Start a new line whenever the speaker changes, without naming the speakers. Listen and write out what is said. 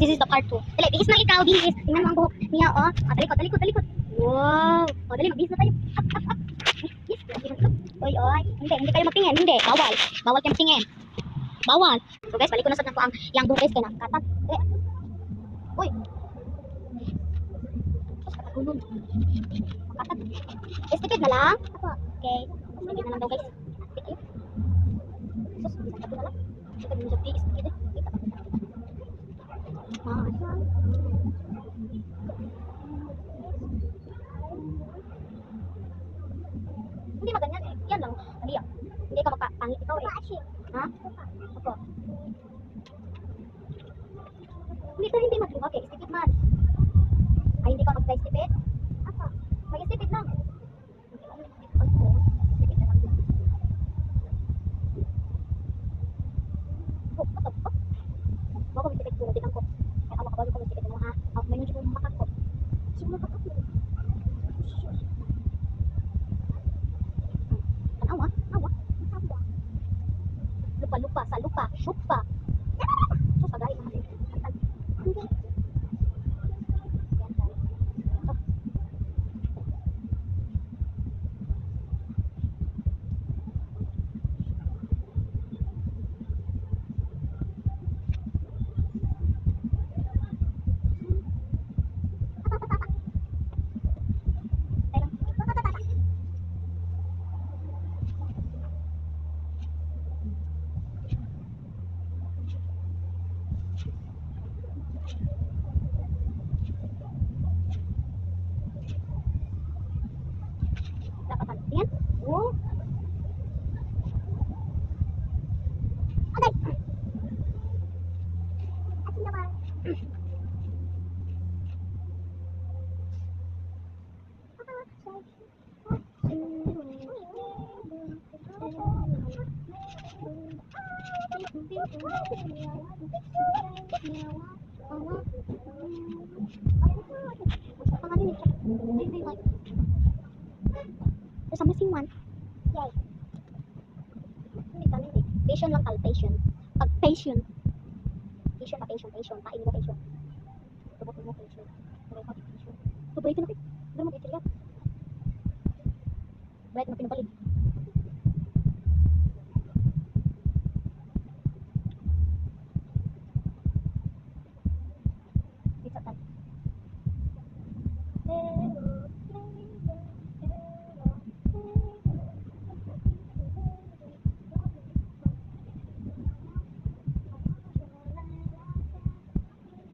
This is the part 2. Dali, bihis na ikaw, bihis. Tingnan mo ang buhok niya, oh. Ah, talikod. Wow. Oh, dali, magbihis na tayo. Up. Yes, oy. Hindi kayo magtingin. Hindi, bawal. Bawal kayo magtingin. Bawal. So guys, balik ko na sa ang yang buhok guys, kaya nakatat. Uy. Makatat. Estikit na lang. Okay. Estikit na lang daw guys. Estikit. Sus, bisa na lang. Kita bisa di estikit. Hindi maganyan eh. Yan lang. Hindi yan. Hindi ka magpangit ikaw eh. Ha? Opo. Hindi maglima kay istipid man. Ay, hindi ka magka-istipid? Apa? Mag-istipid lang. Istipid na lang. Oh, patap ko. Bago may istipid ko, din ako. Kaya ako makabago ko may istipid mo ha. Ako may nunjuk mo makat ko. Sige mo makat mo. Awa. Lupa. Syupa. So, sagay naman eh. Hindi. Yan. Oh. Agay. Atin naman. There's a missing one. Yay. Hindi. Patient lang tal, patient. Pag patient. Patient. Pain mo patient. Tubok mo patient. Tubok mo patient. Tubok mo patient. Tubok mo patient. Bread mo pinabalik.